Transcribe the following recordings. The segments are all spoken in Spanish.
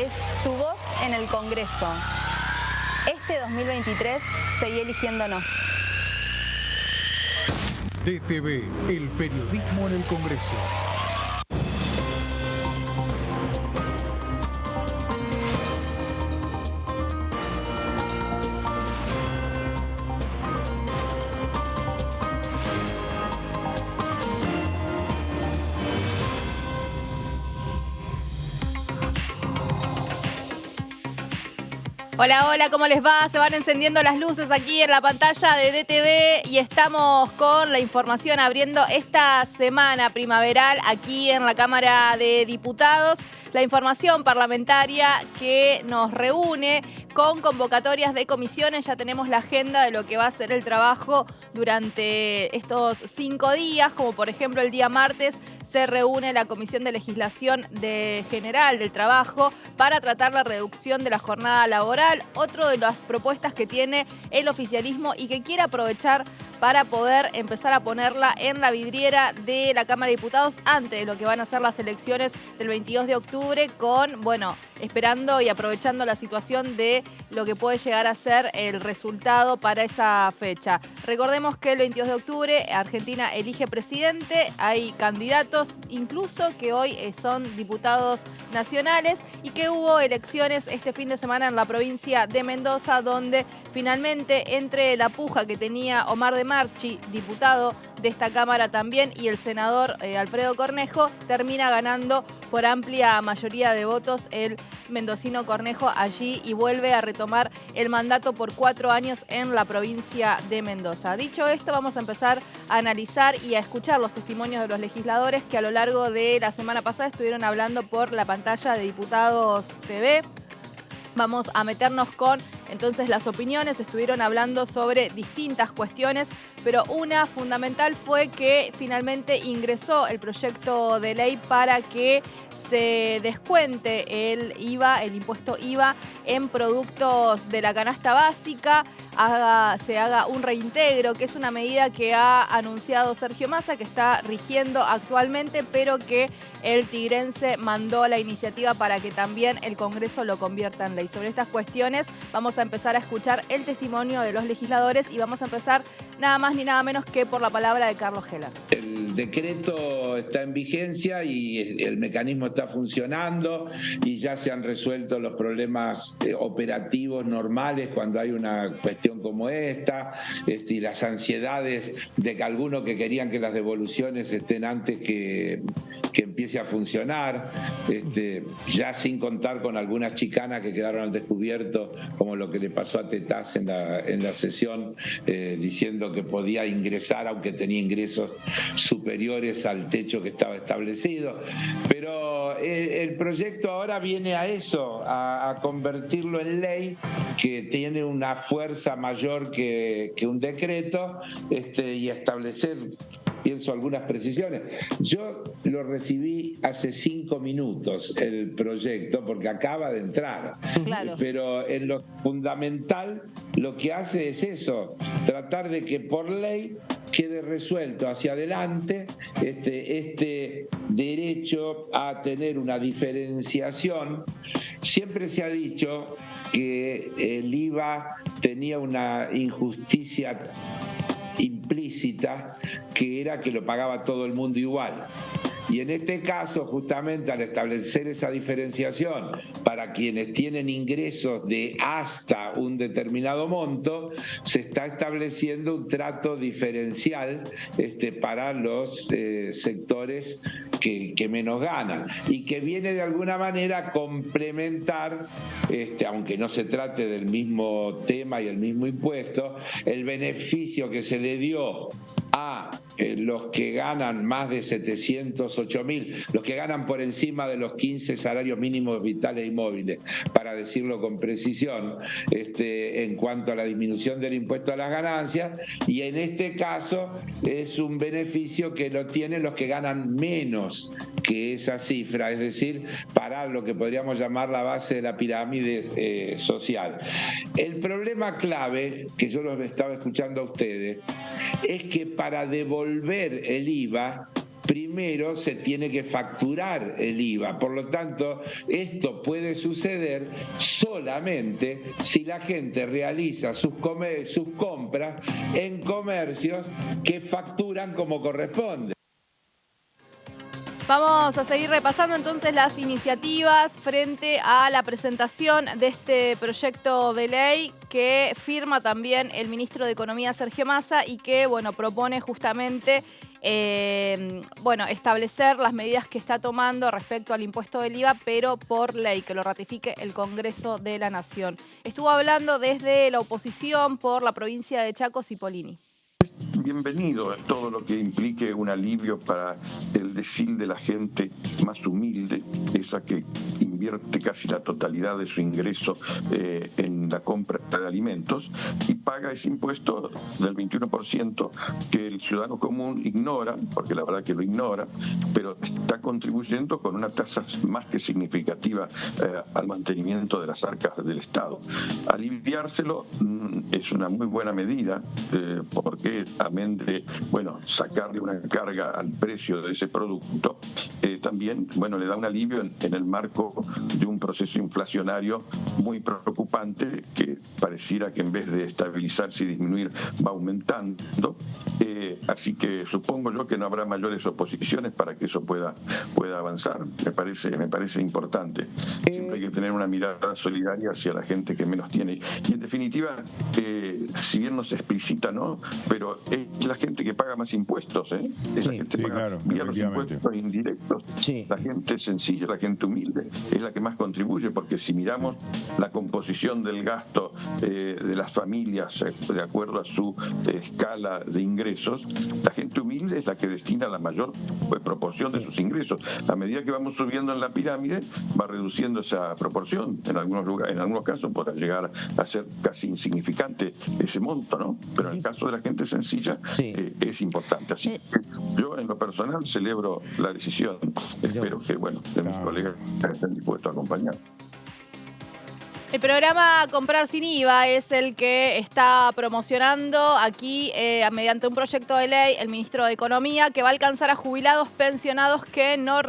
es tu voz en el Congreso. Este 2023 seguí eligiéndonos. DTV, el periodismo en el Congreso. Hola, hola, ¿cómo les va? Se van encendiendo las luces aquí en la pantalla de DTV y estamos con la información abriendo esta semana primaveral aquí en la Cámara de Diputados. La información parlamentaria que nos reúne con convocatorias de comisiones. Ya tenemos la agenda de lo que va a ser el trabajo durante estos 5 días, como por ejemplo el día martes se reúne la Comisión de Legislación General del Trabajo para tratar la reducción de la jornada laboral, otro de las propuestas que tiene el oficialismo y que quiere aprovechar para poder empezar a ponerla en la vidriera de la Cámara de Diputados antes de lo que van a ser las elecciones del 22 de octubre con, bueno, esperando y aprovechando la situación de lo que puede llegar a ser el resultado para esa fecha. Recordemos que el 22 de octubre Argentina elige presidente, hay candidatos incluso que hoy son diputados nacionales y que hubo elecciones este fin de semana en la provincia de Mendoza, donde finalmente entre la puja que tenía Omar de Marchi, diputado de esta Cámara también, y el senador Alfredo Cornejo, termina ganando por amplia mayoría de votos el mendocino Cornejo allí y vuelve a retomar el mandato por 4 años en la provincia de Mendoza. Dicho esto, vamos a empezar a analizar y a escuchar los testimonios de los legisladores que a lo largo de la semana pasada estuvieron hablando por la pantalla de Diputados TV. Vamos a meternos con entonces las opiniones, estuvieron hablando sobre distintas cuestiones, pero una fundamental fue que finalmente ingresó el proyecto de ley para que se descuente el IVA, el impuesto IVA en productos de la canasta básica, se haga un reintegro, que es una medida que ha anunciado Sergio Massa, que está rigiendo actualmente, pero que el tigrense mandó la iniciativa para que también el Congreso lo convierta en ley. Sobre estas cuestiones vamos a empezar a escuchar el testimonio de los legisladores y vamos a empezar nada más ni nada menos que por la palabra de Carlos Heller. El decreto está en vigencia y el mecanismo está funcionando y ya se han resuelto los problemas operativos normales cuando hay una cuestión como esta, y las ansiedades de que algunos que querían que las devoluciones estén antes que empiece a funcionar, ya sin contar con algunas chicanas que quedaron al descubierto, como lo que le pasó a Tetaz en la sesión, diciendo que podía ingresar aunque tenía ingresos superiores al techo que estaba establecido. Pero el proyecto ahora viene a eso, a convertirlo en ley, que tiene una fuerza mayor que un decreto, y establecer, pienso, algunas precisiones. Yo lo recibí hace 5 minutos el proyecto porque acaba de entrar. Claro. Pero en lo fundamental lo que hace es eso, tratar de que por ley quede resuelto hacia adelante este derecho a tener una diferenciación. Siempre se ha dicho que el IVA tenía una injusticia implícita, que era que lo pagaba todo el mundo igual. Y en este caso, justamente al establecer esa diferenciación para quienes tienen ingresos de hasta un determinado monto, se está estableciendo un trato diferencial para los sectores que menos ganan y que viene de alguna manera a complementar, aunque no se trate del mismo tema y el mismo impuesto, el beneficio que se le dio a los que ganan más de 708.000, los que ganan por encima de los 15 salarios mínimos vitales y móviles, para decirlo con precisión, en cuanto a la disminución del impuesto a las ganancias, y en este caso es un beneficio que lo tienen los que ganan menos que esa cifra, es decir, para lo que podríamos llamar la base de la pirámide social. El problema clave, que yo los estaba escuchando a ustedes, es que para devolver el IVA primero se tiene que facturar el IVA. Por lo tanto, esto puede suceder solamente si la gente realiza sus compras en comercios que facturan como corresponde. Vamos a seguir repasando entonces las iniciativas frente a la presentación de este proyecto de ley que firma también el ministro de Economía, Sergio Massa, y que, bueno, propone justamente establecer las medidas que está tomando respecto al impuesto del IVA, pero por ley, que lo ratifique el Congreso de la Nación. Estuvo hablando desde la oposición por la provincia de Chaco, Cipollini. Bienvenido todo lo que implique un alivio para el decil de la gente más humilde, esa que invierte casi la totalidad de su ingreso en la compra de alimentos y paga ese impuesto del 21% que el ciudadano común ignora, porque la verdad que lo ignora, pero está contribuyendo con una tasa más que significativa al mantenimiento de las arcas del Estado. Aliviárselo es una muy buena medida porque amén de sacarle una carga al precio de ese producto, también le da un alivio en el marco de un proceso inflacionario muy preocupante que pareciera que en vez de estabilizarse y disminuir va aumentando. Así que supongo yo que no habrá mayores oposiciones para que eso pueda avanzar. Me parece importante. Siempre hay que tener una mirada solidaria hacia la gente que menos tiene. Y en definitiva, si bien no se explicita, ¿no? Pero es la gente que paga más impuestos, ¿eh? Es la gente que paga vía los impuestos indirectos. Sí. La gente sencilla, la gente humilde, es la que más contribuye, porque si miramos la composición del gasto de las familias de acuerdo a su escala de ingresos, la gente humilde es la que destina la mayor proporción de sus ingresos. A medida que vamos subiendo en la pirámide, va reduciendo esa proporción. En algunos casos podrá llegar a ser casi insignificante ese monto, ¿no? Pero en el caso de la gente sencilla es importante. Así que yo, en lo personal, celebro la decisión. Espero que, mis colegas estén dispuestos a acompañar. El programa Comprar Sin IVA es el que está promocionando aquí mediante un proyecto de ley el ministro de Economía, que va a alcanzar a jubilados pensionados que no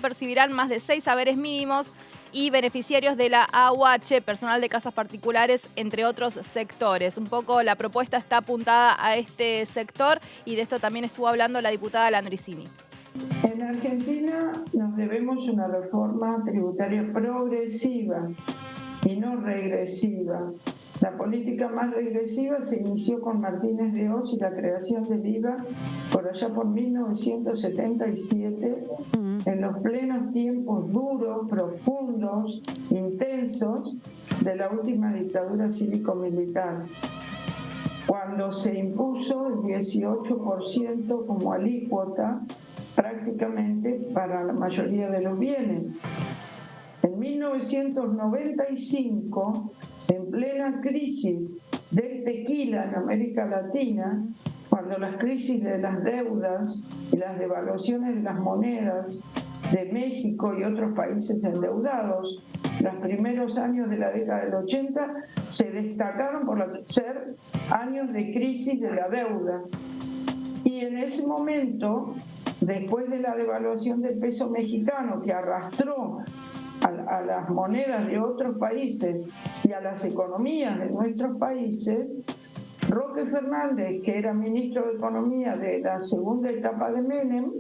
percibirán más de 6 haberes mínimos y beneficiarios de la AUH, personal de casas particulares, entre otros sectores. Un poco la propuesta está apuntada a este sector y de esto también estuvo hablando la diputada Landricini. En Argentina nos debemos una reforma tributaria progresiva y no regresiva. La política más regresiva se inició con Martínez de Oz y la creación del IVA por allá por 1977, en los plenos tiempos duros, profundos, intensos de la última dictadura cívico-militar, cuando se impuso el 18% como alícuota prácticamente para la mayoría de los bienes. En 1995, en plena crisis del tequila en América Latina, cuando las crisis de las deudas y las devaluaciones de las monedas de México y otros países endeudados, los primeros años de la década del 80 se destacaron por ser años de crisis de la deuda. Y en ese momento, después de la devaluación del peso mexicano que arrastró a las monedas de otros países y a las economías de nuestros países, Roque Fernández, que era ministro de Economía de la segunda etapa de Menem,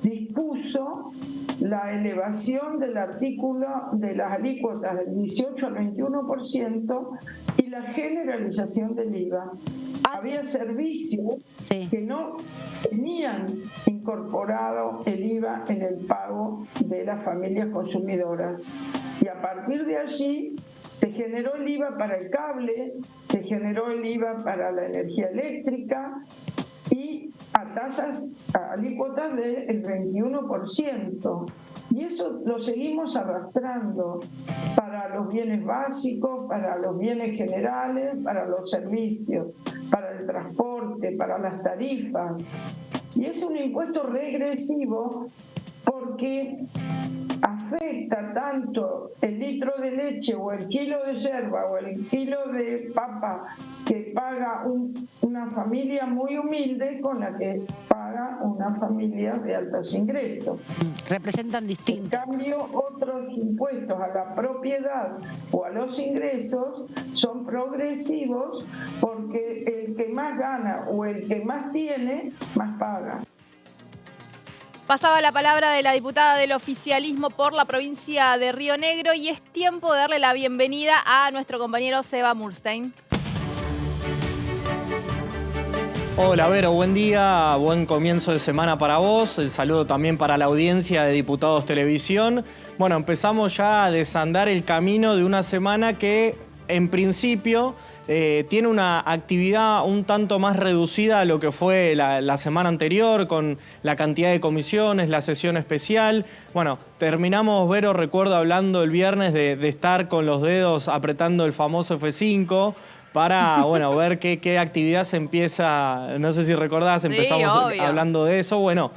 dispuso la elevación del artículo de las alícuotas del 18 al 21% y la generalización del IVA. Había servicios que no tenían incorporado el IVA en el pago de las familias consumidoras. Y a partir de allí se generó el IVA para el cable, se generó el IVA para la energía eléctrica y a tasas, a alícuotas del 21%. Y eso lo seguimos arrastrando para los bienes básicos, para los bienes generales, para los servicios, para el transporte, para las tarifas. Y es un impuesto regresivo porque afecta tanto el litro de leche o el kilo de yerba o el kilo de papa que paga una familia muy humilde con la que paga una familia de altos ingresos. Representan distinto. En cambio, otros impuestos a la propiedad o a los ingresos son progresivos porque el que más gana o el que más tiene, más paga. Pasaba la palabra de la diputada del oficialismo por la provincia de Río Negro y es tiempo de darle la bienvenida a nuestro compañero Seba Murstein. Hola Vero, buen día, buen comienzo de semana para vos, el saludo también para la audiencia de Diputados Televisión. Bueno, empezamos ya a desandar el camino de una semana que en principio tiene una actividad un tanto más reducida a lo que fue la semana anterior, con la cantidad de comisiones, la sesión especial. Bueno, terminamos, Vero, recuerdo hablando el viernes de estar con los dedos apretando el famoso F5, para, bueno, ver qué actividad se empieza, no sé si recordás, empezamos hablando de eso. Bueno,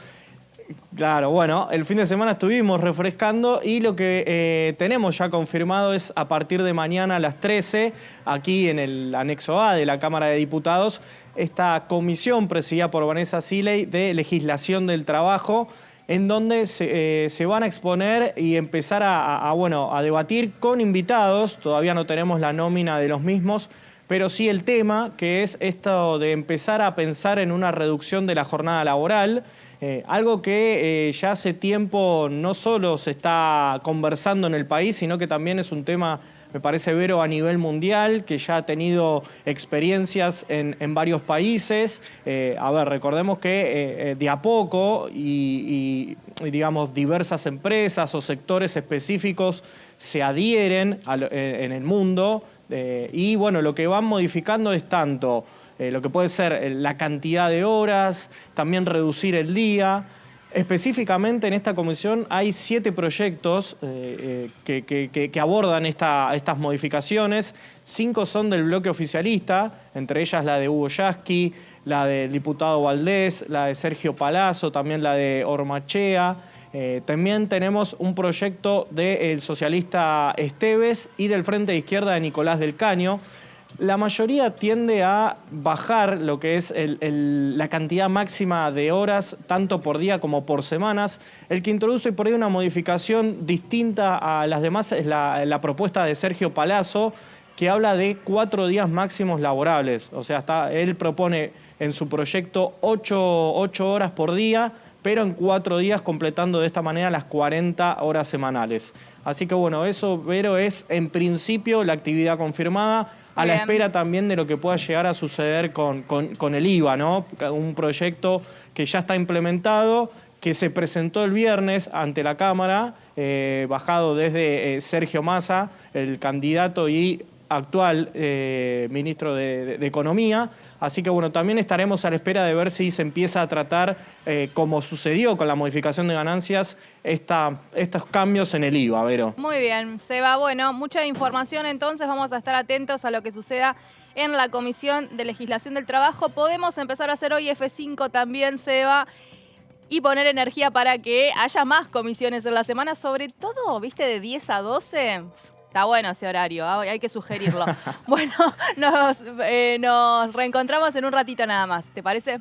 claro, bueno, el fin de semana estuvimos refrescando y lo que tenemos ya confirmado es a partir de mañana a las 13, aquí en el anexo A de la Cámara de Diputados, esta comisión presidida por Vanessa Siley de legislación del trabajo, en donde se van a exponer y empezar a debatir con invitados. Todavía no tenemos la nómina de los mismos, pero sí el tema, que es esto de empezar a pensar en una reducción de la jornada laboral, algo que ya hace tiempo no solo se está conversando en el país, sino que también es un tema, me parece, Vero, a nivel mundial, que ya ha tenido experiencias en varios países. A ver, recordemos que de a poco y digamos, diversas empresas o sectores específicos se adhieren en el mundo. Y bueno, lo que van modificando es tanto lo que puede ser la cantidad de horas, también reducir el día. Específicamente en esta comisión hay 7 proyectos que abordan estas modificaciones. 5 son del bloque oficialista, entre ellas la de Hugo Yasky, la del diputado Valdés, la de Sergio Palazzo, también la de Ormachea. También tenemos un proyecto del socialista Esteves y del Frente de Izquierda de Nicolás del Caño. La mayoría tiende a bajar lo que es la cantidad máxima de horas, tanto por día como por semanas. El que introduce por ahí una modificación distinta a las demás es la propuesta de Sergio Palazzo, que habla de 4 días máximos laborables. O sea, él propone en su proyecto 8 horas por día, pero en 4 días, completando de esta manera las 40 horas semanales. Así que bueno, eso, Vero, es en principio la actividad confirmada, a la espera también de lo que pueda llegar a suceder con el IVA, ¿no? Un proyecto que ya está implementado, que se presentó el viernes ante la Cámara, bajado desde Sergio Massa, el candidato y actual ministro de Economía. Así que bueno, también estaremos a la espera de ver si se empieza a tratar, como sucedió con la modificación de ganancias, estos cambios en el IVA, Vero. Muy bien, Seba. Bueno, mucha información entonces, vamos a estar atentos a lo que suceda en la Comisión de Legislación del Trabajo. Podemos empezar a hacer hoy F5 también, Seba, y poner energía para que haya más comisiones en la semana, sobre todo, ¿viste? De 10 a 12... Está bueno ese horario, hay que sugerirlo. Bueno, nos reencontramos en un ratito nada más, ¿te parece?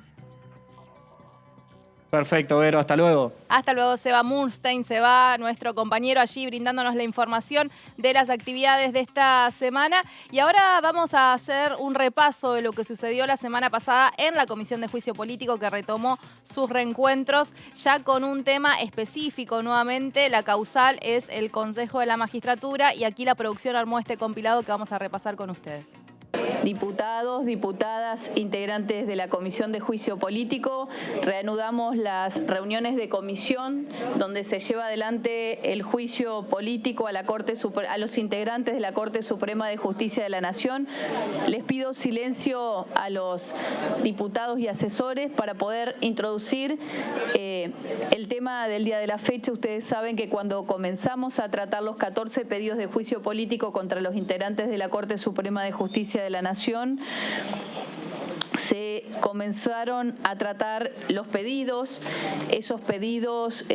Perfecto, Vero, hasta luego. Hasta luego, Seba Murstein, se va nuestro compañero allí brindándonos la información de las actividades de esta semana. Y ahora vamos a hacer un repaso de lo que sucedió la semana pasada en la Comisión de Juicio Político, que retomó sus reencuentros ya con un tema específico nuevamente. La causal es el Consejo de la Magistratura y aquí la producción armó este compilado que vamos a repasar con ustedes. Diputados, diputadas, integrantes de la Comisión de Juicio Político, reanudamos las reuniones de comisión donde se lleva adelante el juicio político a los integrantes de la Corte Suprema de Justicia de la Nación. Les pido silencio a los diputados y asesores para poder introducir el tema del día de la fecha. Ustedes saben que cuando comenzamos a tratar los 14 pedidos de juicio político contra los integrantes de la Corte Suprema de Justicia de la Nación, se comenzaron a tratar los pedidos. Esos pedidos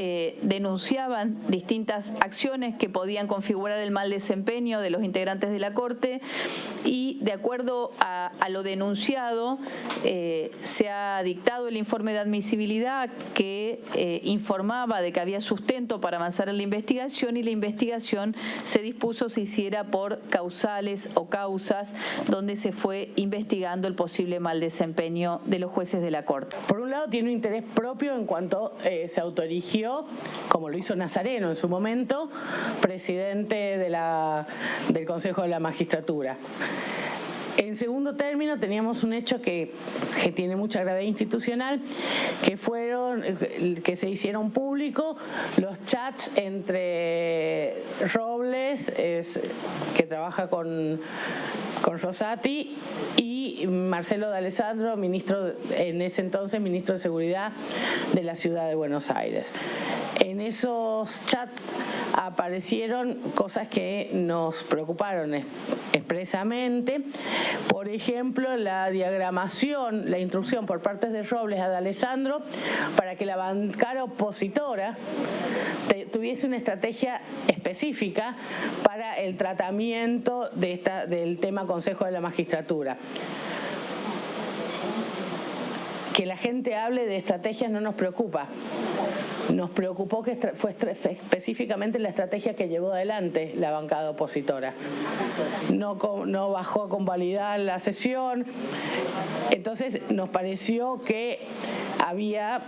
denunciaban distintas acciones que podían configurar el mal desempeño de los integrantes de la Corte, y de acuerdo a lo denunciado se ha dictado el informe de admisibilidad que informaba de que había sustento para avanzar en la investigación, y la investigación se dispuso se hiciera por causales o causas, donde se fue investigando el posible mal desempeño de los jueces de la Corte. Por un lado tiene un interés propio en cuanto se autoerigió, como lo hizo Nazareno en su momento, presidente del Consejo de la Magistratura. En segundo término, teníamos un hecho que tiene mucha gravedad institucional, que se hicieron públicos los chats entre Robles, que trabaja con Rosati, y Marcelo D'Alessandro, en ese entonces ministro de Seguridad de la Ciudad de Buenos Aires. En esos chats aparecieron cosas que nos preocuparon expresamente. Por ejemplo, la diagramación, la instrucción por parte de Robles a D'Alessandro para que la bancada opositora tuviese una estrategia específica para el tratamiento del tema Consejo de la Magistratura. Que la gente hable de estrategias no nos preocupa. Nos preocupó que fue específicamente la estrategia que llevó adelante la bancada opositora. No bajó a convalidar la sesión. Entonces nos pareció que había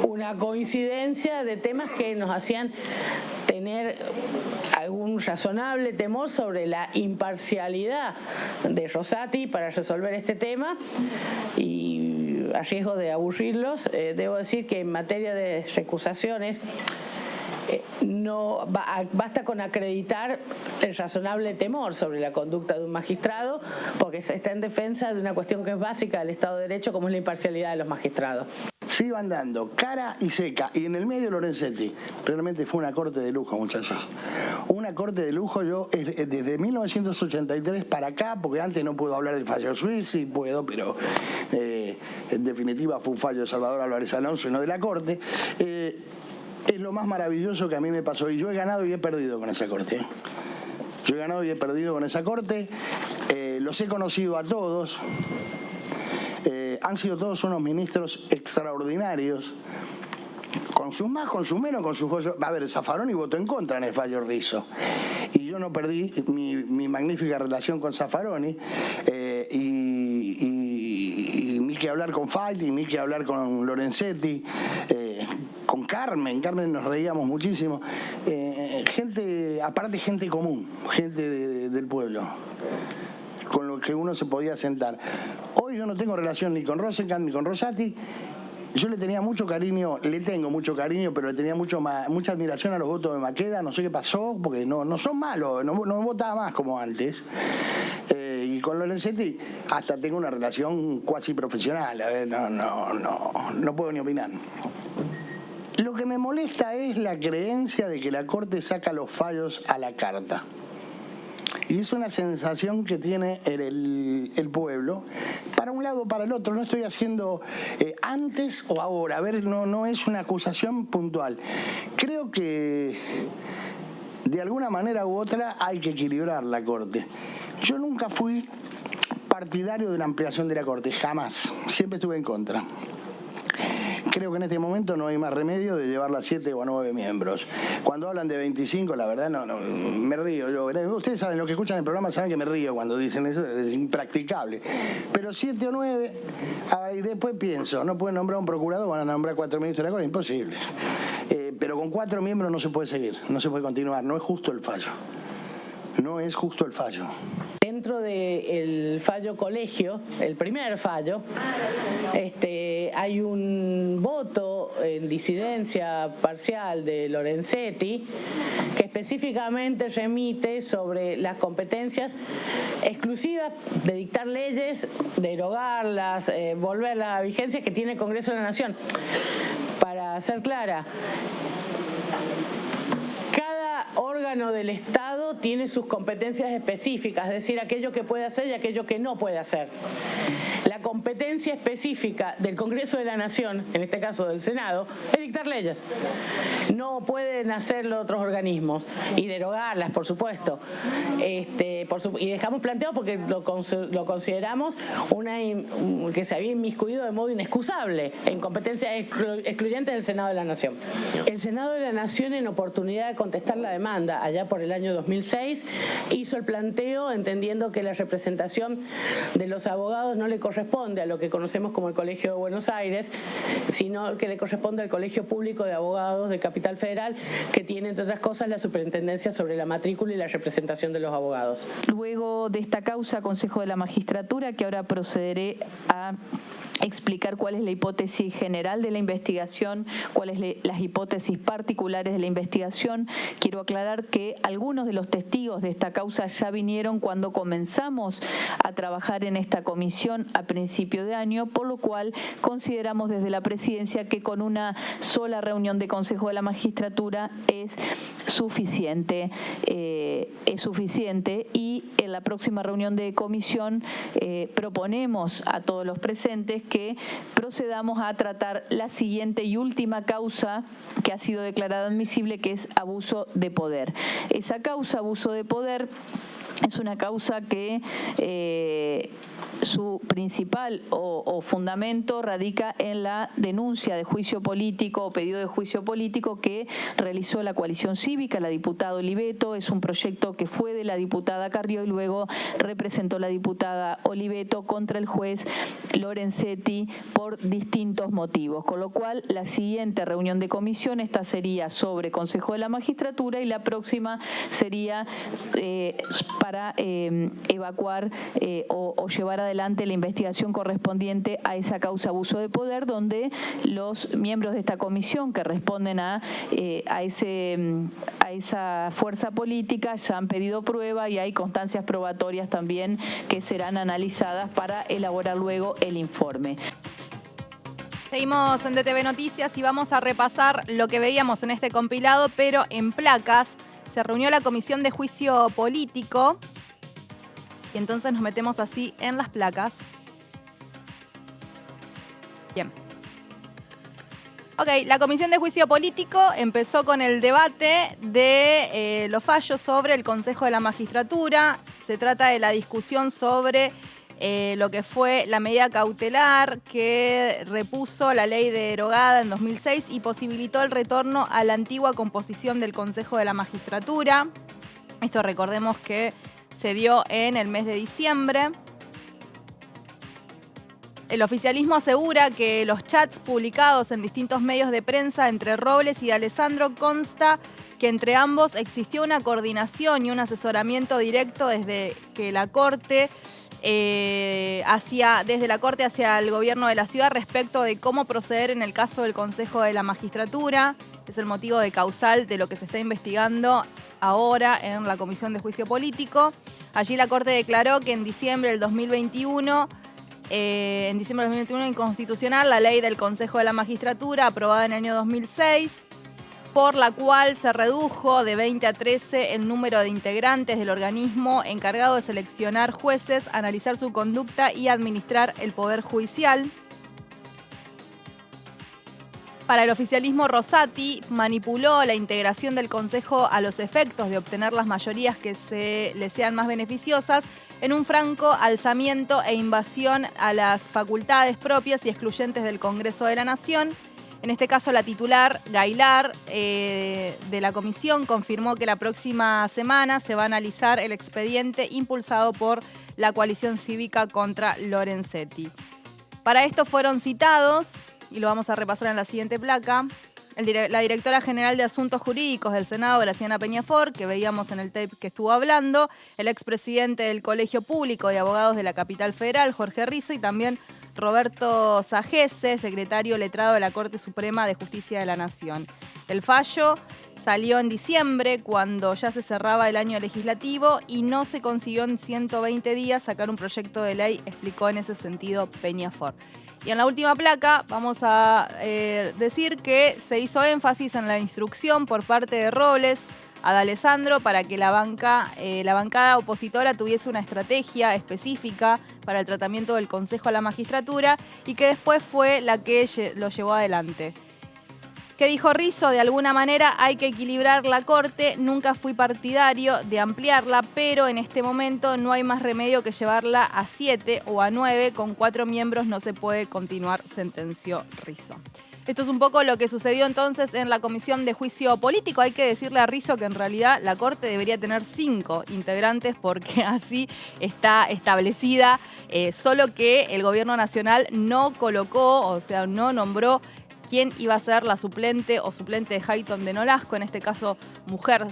una coincidencia de temas que nos hacían tener algún razonable temor sobre la imparcialidad de Rosati para resolver este tema, y a riesgo de aburrirlos, debo decir que en materia de recusaciones no basta con acreditar el razonable temor sobre la conducta de un magistrado, porque está en defensa de una cuestión que es básica del Estado de Derecho, como es la imparcialidad de los magistrados. Se iban dando cara y seca, y en el medio Lorenzetti. Realmente fue una corte de lujo, muchachos. Una corte de lujo. Yo desde 1983 para acá, porque antes no puedo hablar del fallo Suiz, sí puedo, pero en definitiva fue un fallo de Salvador Álvarez Alonso y no de la corte. Es lo más maravilloso que a mí me pasó, y yo he ganado y he perdido con esa corte. Yo he ganado y he perdido con esa corte. Los he conocido a todos. Han sido todos unos ministros extraordinarios, con sus más, con sus menos, con sus joyos. A ver, Zaffaroni votó en contra en el fallo Rizzo, y yo no perdí mi magnífica relación con Zaffaroni, y ni que hablar con Falti, ni que hablar con Lorenzetti, con Carmen nos reíamos muchísimo. Gente, aparte gente común, gente del pueblo, con lo que uno se podía sentar. Hoy yo no tengo relación ni con Rosenkamp ni con Rosati. Yo le tenía mucho cariño, le tengo mucho cariño, pero le tenía mucha admiración a los votos de Maqueda. No sé qué pasó, porque no son malos, no votaba más como antes. Y con Lorenzetti hasta tengo una relación cuasi profesional. No puedo ni opinar. Lo que me molesta es la creencia de que la Corte saca los fallos a la carta. Y es una sensación que tiene el pueblo, para un lado o para el otro. No estoy haciendo antes o ahora. A ver, no es una acusación puntual. Creo que de alguna manera u otra hay que equilibrar la Corte. Yo nunca fui partidario de la ampliación de la Corte, jamás. Siempre estuve en contra. Creo que en este momento no hay más remedio de llevarla a 7 o a 9 miembros. Cuando hablan de 25, la verdad no me río yo. Ustedes saben, los que escuchan el programa saben que me río cuando dicen eso, es impracticable. Pero 7 o 9, y después pienso, no pueden nombrar un procurador, van a nombrar 4 ministros de la Corte, imposible. Pero con 4 miembros no se puede seguir, no se puede continuar, no es justo el fallo. No es justo el fallo. Dentro del fallo colegio, el primer fallo, hay un voto en disidencia parcial de Lorenzetti que específicamente remite sobre las competencias exclusivas de dictar leyes, derogarlas, volver a la vigencia que tiene el Congreso de la Nación. Para ser clara, cada órgano órgano del Estado tiene sus competencias específicas, es decir, aquello que puede hacer y aquello que no puede hacer. La competencia específica del Congreso de la Nación, en este caso del Senado, es dictar leyes. No pueden hacerlo otros organismos y derogarlas, por supuesto. Y dejamos planteado porque lo consideramos que se había inmiscuido de modo inexcusable en competencias excluyentes del Senado de la Nación. El Senado de la Nación, en oportunidad de contestar la demanda allá por el año 2006, hizo el planteo entendiendo que la representación de los abogados no le corresponde a lo que conocemos como el Colegio de Buenos Aires, sino que le corresponde al Colegio Público de Abogados de Capital Federal, que tiene, entre otras cosas, la superintendencia sobre la matrícula y la representación de los abogados. Luego de esta causa, Consejo de la Magistratura, que ahora procederé a explicar cuál es la hipótesis general de la investigación, cuáles las hipótesis particulares de la investigación. Quiero aclarar que algunos de los testigos de esta causa ya vinieron cuando comenzamos a trabajar en esta comisión a principio de año, por lo cual consideramos desde la Presidencia que con una sola reunión de Consejo de la Magistratura es suficiente y en la próxima reunión de comisión proponemos a todos los presentes que procedamos a tratar la siguiente y última causa que ha sido declarada admisible, que es abuso de poder. Esa causa, abuso de poder, es una causa que su principal o fundamento radica en la denuncia de juicio político o pedido de juicio político que realizó la coalición cívica, la diputada Oliveto. Es un proyecto que fue de la diputada Carrió y luego representó la diputada Oliveto contra el juez Lorenzetti por distintos motivos. Con lo cual, la siguiente reunión de comisión, esta sería sobre Consejo de la Magistratura y la próxima sería para evacuar o llevar adelante la investigación correspondiente a esa causa abuso de poder, donde los miembros de esta comisión que responden a esa fuerza política ya han pedido prueba y hay constancias probatorias también que serán analizadas para elaborar luego el informe. Seguimos en DTV Noticias y vamos a repasar lo que veíamos en este compilado, pero en placas. Se reunió la Comisión de Juicio Político y entonces nos metemos así en las placas. Bien. Ok, la Comisión de Juicio Político empezó con el debate de los fallos sobre el Consejo de la Magistratura. Se trata de la discusión sobre lo que fue la medida cautelar que repuso la ley derogada en 2006 y posibilitó el retorno a la antigua composición del Consejo de la Magistratura. Esto recordemos que se dio en el mes de diciembre. El oficialismo asegura que los chats publicados en distintos medios de prensa entre Robles y de Alessandro consta que entre ambos existió una coordinación y un asesoramiento directo desde la Corte hacia el gobierno de la ciudad respecto de cómo proceder en el caso del Consejo de la Magistratura. Es el motivo de causal de lo que se está investigando ahora en la Comisión de Juicio Político. Allí la Corte declaró que en diciembre del 2021 inconstitucional la ley del Consejo de la Magistratura aprobada en el año 2006, por la cual se redujo de 20 a 13 el número de integrantes del organismo encargado de seleccionar jueces, analizar su conducta y administrar el poder judicial. Para el oficialismo, Rosati manipuló la integración del Consejo a los efectos de obtener las mayorías que le sean más beneficiosas en un franco alzamiento e invasión a las facultades propias y excluyentes del Congreso de la Nación. En este caso, la titular, Gailar, de la comisión, confirmó que la próxima semana se va a analizar el expediente impulsado por la coalición cívica contra Lorenzetti. Para esto fueron citados, y lo vamos a repasar en la siguiente placa, la directora general de Asuntos Jurídicos del Senado, Graciana Peñafort, que veíamos en el tape que estuvo hablando, el expresidente del Colegio Público de Abogados de la Capital Federal, Jorge Rizzo, y también Roberto Sagese, secretario letrado de la Corte Suprema de Justicia de la Nación. El fallo salió en diciembre, cuando ya se cerraba el año legislativo, y no se consiguió en 120 días sacar un proyecto de ley, explicó en ese sentido Peñafort. Y en la última placa vamos a decir que se hizo énfasis en la instrucción por parte de Robles a D'Alessandro para que la bancada opositora tuviese una estrategia específica para el tratamiento del Consejo a la Magistratura y que después fue la que lo llevó adelante. ¿Qué dijo Rizzo? De alguna manera hay que equilibrar la Corte, nunca fui partidario de ampliarla, pero en este momento no hay más remedio que llevarla a 7 o a 9, con 4 miembros no se puede continuar, sentenció Rizzo. Esto es un poco lo que sucedió entonces en la Comisión de Juicio Político. Hay que decirle a Rizzo que en realidad la Corte debería tener 5 integrantes porque así está establecida, solo que el Gobierno Nacional no colocó, o sea, no nombró quién iba a ser la suplente o suplente de Hayton de Nolasco, en este caso mujer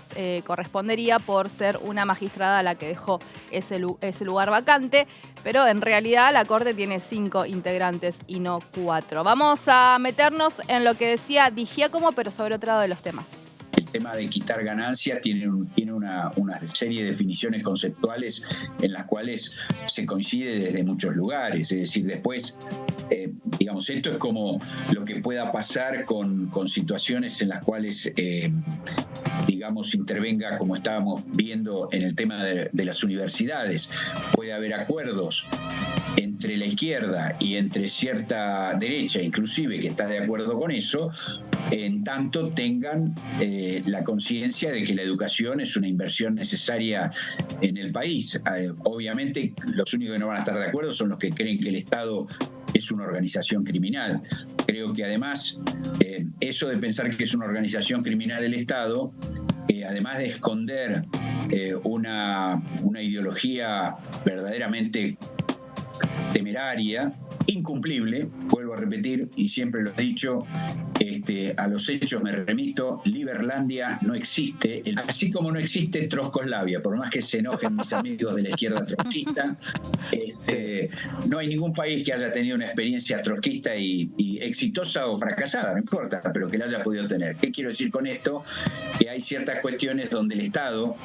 correspondería por ser una magistrada a la que dejó ese lugar vacante, pero en realidad la Corte tiene 5 integrantes y no 4. Vamos a meternos en lo que decía Di Giacomo, pero sobre otro de los temas. El tema de quitar ganancias tiene una serie de definiciones conceptuales en las cuales se coincide desde muchos lugares. Es decir, después, digamos, esto es como lo que pueda pasar con situaciones en las cuales, digamos, intervenga, como estábamos viendo en el tema de las universidades. Puede haber acuerdos entre la izquierda y entre cierta derecha, inclusive, que está de acuerdo con eso, en tanto tengan la conciencia de que la educación es una inversión necesaria en el país. Obviamente, los únicos que no van a estar de acuerdo son los que creen que el Estado es una organización criminal. Creo que además, eso de pensar que es una organización criminal el Estado, además de esconder una ideología verdaderamente temeraria, incumplible, vuelvo a repetir y siempre lo he dicho, a los hechos me remito, Liberlandia no existe, así como no existe Trotskoslavia, por más que se enojen mis amigos de la izquierda trotskista, no hay ningún país que haya tenido una experiencia trotskista y exitosa o fracasada, no importa, pero que la haya podido tener. ¿Qué quiero decir con esto? Que hay ciertas cuestiones donde el Estado,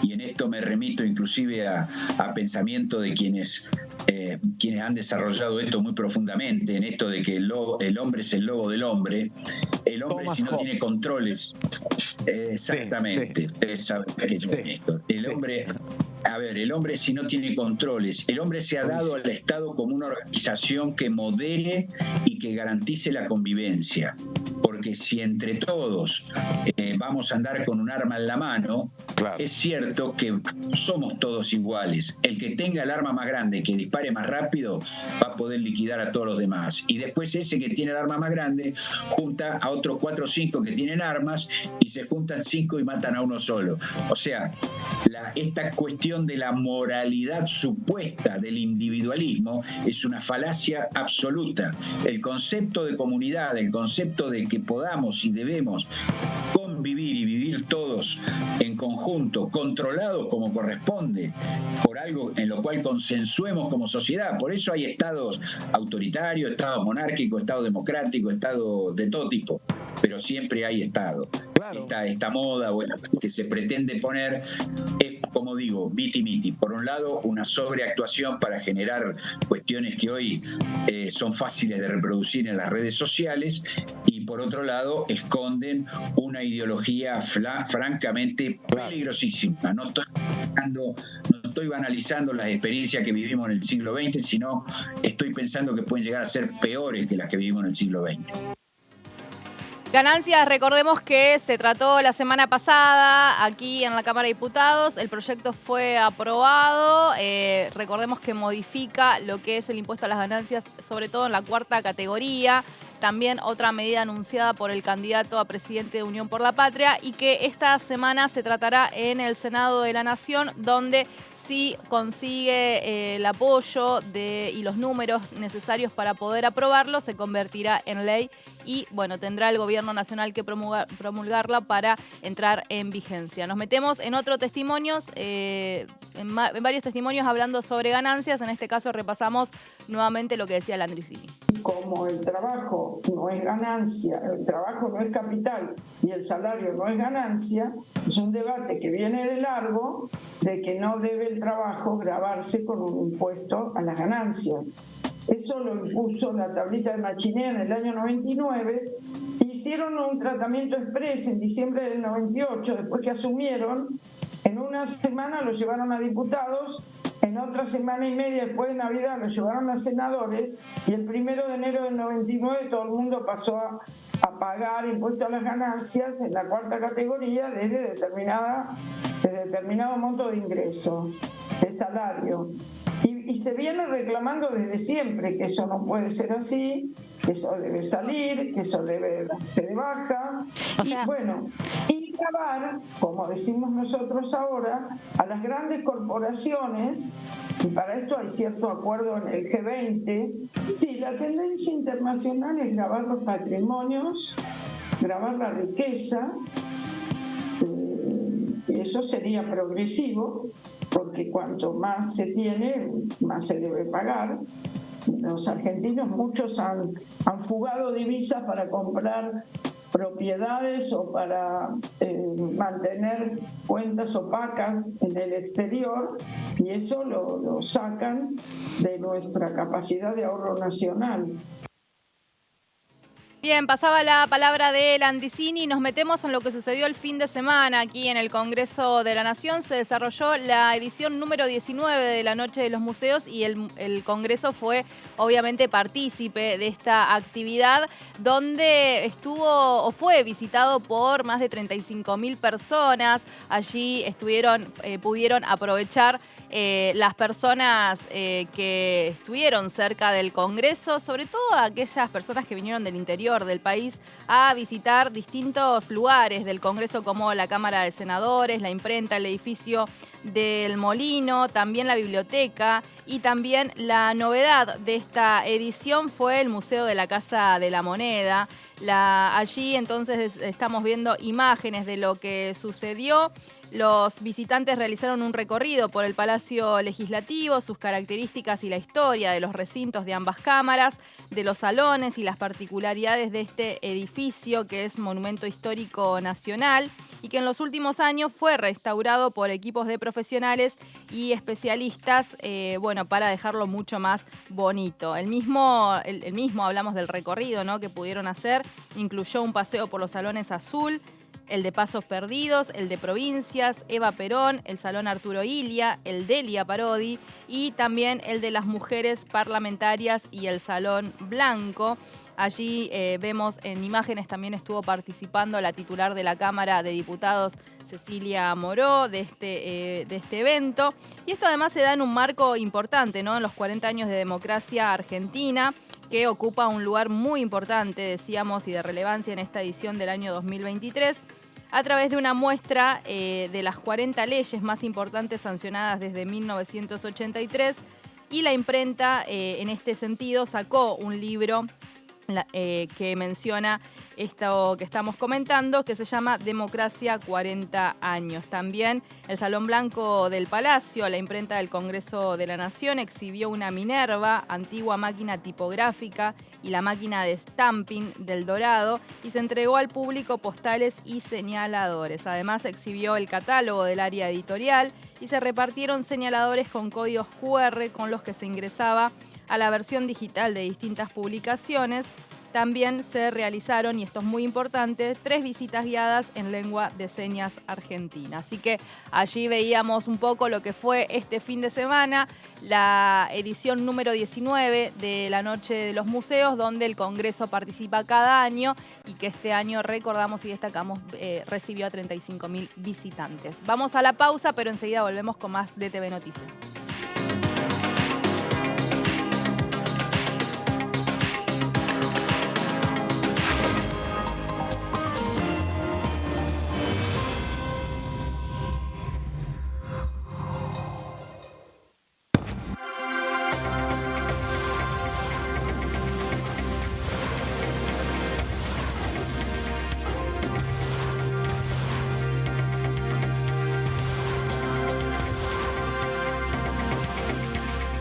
y en esto me remito inclusive a pensamiento de quienes han desarrollado esto muy profundamente, en esto de que el hombre es el lobo del hombre. El hombre, Thomas si no Hobbes tiene controles, exactamente, ustedes saben que yo esto. El hombre si no tiene controles, el hombre se ha dado al Estado como una organización que modere y que garantice la convivencia. Porque si entre todos vamos a andar con un arma en la mano, claro, es cierto que somos todos iguales. El que tenga el arma más grande, que dispare más rápido, va a poder liquidar a todos los demás. Y después ese que tiene el arma más grande junta a otros 4 o 5 que tienen armas y se juntan 5 y matan a uno solo. O sea, esta cuestión de la moralidad supuesta del individualismo es una falacia absoluta. El concepto de comunidad, el concepto de que podamos y debemos convivir y vivir todos en conjunto, controlados como corresponde, por algo en lo cual consensuemos como sociedad. Por eso hay estados autoritarios, estados monárquicos, estados democráticos, estados de todo tipo, pero siempre hay estado. Claro. Esta moda que se pretende poner es, como digo, miti-miti. Por un lado, una sobreactuación para generar cuestiones que hoy son fáciles de reproducir en las redes sociales, y por otro lado, esconden una ideología francamente peligrosísima. No estoy banalizando las experiencias que vivimos en el siglo XX, sino estoy pensando que pueden llegar a ser peores que las que vivimos en el siglo XX. Ganancias, recordemos que se trató la semana pasada aquí en la Cámara de Diputados, el proyecto fue aprobado, recordemos que modifica lo que es el impuesto a las ganancias, sobre todo en la 4ª categoría, también otra medida anunciada por el candidato a presidente de Unión por la Patria, y que esta semana se tratará en el Senado de la Nación, donde si consigue el apoyo y los números necesarios para poder aprobarlo, se convertirá en ley y, bueno, tendrá el Gobierno Nacional que promulgarla para entrar en vigencia. Nos metemos en otros testimonios, en varios testimonios hablando sobre ganancias. En este caso repasamos nuevamente lo que decía Landricini. Como el trabajo no es ganancia, el trabajo no es capital y el salario no es ganancia, es un debate que viene de largo de que no debe el trabajo gravarse con un impuesto a las ganancias. Eso lo impuso la tablita de Machinea en el año 99 y hicieron un tratamiento express en diciembre del 98, después que asumieron, en una semana lo llevaron a diputados, en otra semana y media después de Navidad lo llevaron a senadores, y el 1 de enero del 99 todo el mundo pasó a pagar impuesto a las ganancias en la cuarta categoría desde determinado monto de ingreso, de salario. Y se viene reclamando desde siempre que eso no puede ser así, que eso debe salir, que eso debe darse de baja. Y bueno, y grabar, como decimos nosotros ahora, a las grandes corporaciones, y para esto hay cierto acuerdo en el G20. Sí, la tendencia internacional es grabar los patrimonios, grabar la riqueza, y eso sería progresivo, porque cuanto más se tiene, más se debe pagar. Los argentinos, muchos han fugado divisas para comprar propiedades o para mantener cuentas opacas en el exterior, y eso lo sacan de nuestra capacidad de ahorro nacional. Bien, pasaba la palabra de Landricini y nos metemos en lo que sucedió el fin de semana aquí en el Congreso de la Nación. Se desarrolló la edición número 19 de la Noche de los Museos y el Congreso fue obviamente partícipe de esta actividad, donde fue visitado por más de 35.000 personas. Allí pudieron aprovechar las personas que estuvieron cerca del Congreso, sobre todo aquellas personas que vinieron del interior del país a visitar distintos lugares del Congreso, como la Cámara de Senadores, la imprenta, el edificio del Molino, también la biblioteca, y también la novedad de esta edición fue el Museo de la Casa de la Moneda. Allí entonces estamos viendo imágenes de lo que sucedió. Los visitantes realizaron un recorrido por el Palacio Legislativo, sus características y la historia de los recintos de ambas cámaras, de los salones y las particularidades de este edificio que es Monumento Histórico Nacional y que en los últimos años fue restaurado por equipos de profesionales y especialistas, para dejarlo mucho más bonito. El mismo hablamos del recorrido, ¿no?, que pudieron hacer, incluyó un paseo por los salones azul, el de Pasos Perdidos, el de Provincias, Eva Perón, el Salón Arturo Illia, el Delia Parodi y también el de las Mujeres Parlamentarias y el Salón Blanco. Allí vemos en imágenes, también estuvo participando la titular de la Cámara de Diputados, Cecilia Moró, de este evento. Y esto además se da en un marco importante, ¿no?, en los 40 años de democracia argentina, que ocupa un lugar muy importante, decíamos, y de relevancia en esta edición del año 2023, a través de una muestra de las 40 leyes más importantes sancionadas desde 1983, y la imprenta, en este sentido, sacó un libro que menciona esto que estamos comentando, que se llama Democracia 40 años. También el Salón Blanco del Palacio, la imprenta del Congreso de la Nación, exhibió una Minerva, antigua máquina tipográfica, y la máquina de stamping del Dorado, y se entregó al público postales y señaladores. Además exhibió el catálogo del área editorial y se repartieron señaladores con códigos QR con los que se ingresaba a la versión digital de distintas publicaciones. También se realizaron, y esto es muy importante, 3 visitas guiadas en lengua de señas argentina. Así que allí veíamos un poco lo que fue este fin de semana, la edición número 19 de la Noche de los Museos, donde el Congreso participa cada año y que este año, recordamos y destacamos, recibió a 35.000 visitantes. Vamos a la pausa, pero enseguida volvemos con más DTV Noticias.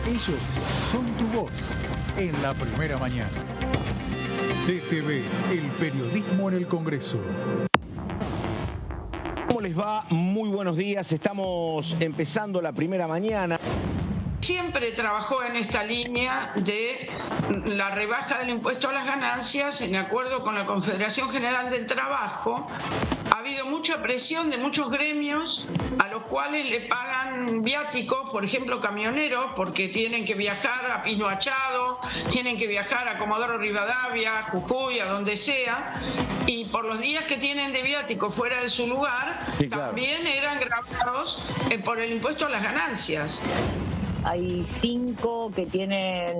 Ellos son tu voz en la primera mañana. DTV, el periodismo en el Congreso. ¿Cómo les va? Muy buenos días. Estamos empezando la primera mañana. siempre trabajó en esta línea de la rebaja del impuesto a las ganancias en acuerdo con la Confederación General del Trabajo. Ha habido mucha presión de muchos gremios a los cuales le pagan viáticos, por ejemplo camioneros, porque tienen que viajar a Pino Achado, tienen que viajar a Comodoro Rivadavia, Jujuy, a donde sea, y por los días que tienen de viático fuera de su lugar, sí, claro, también eran gravados por el impuesto a las ganancias. Hay 5 que tienen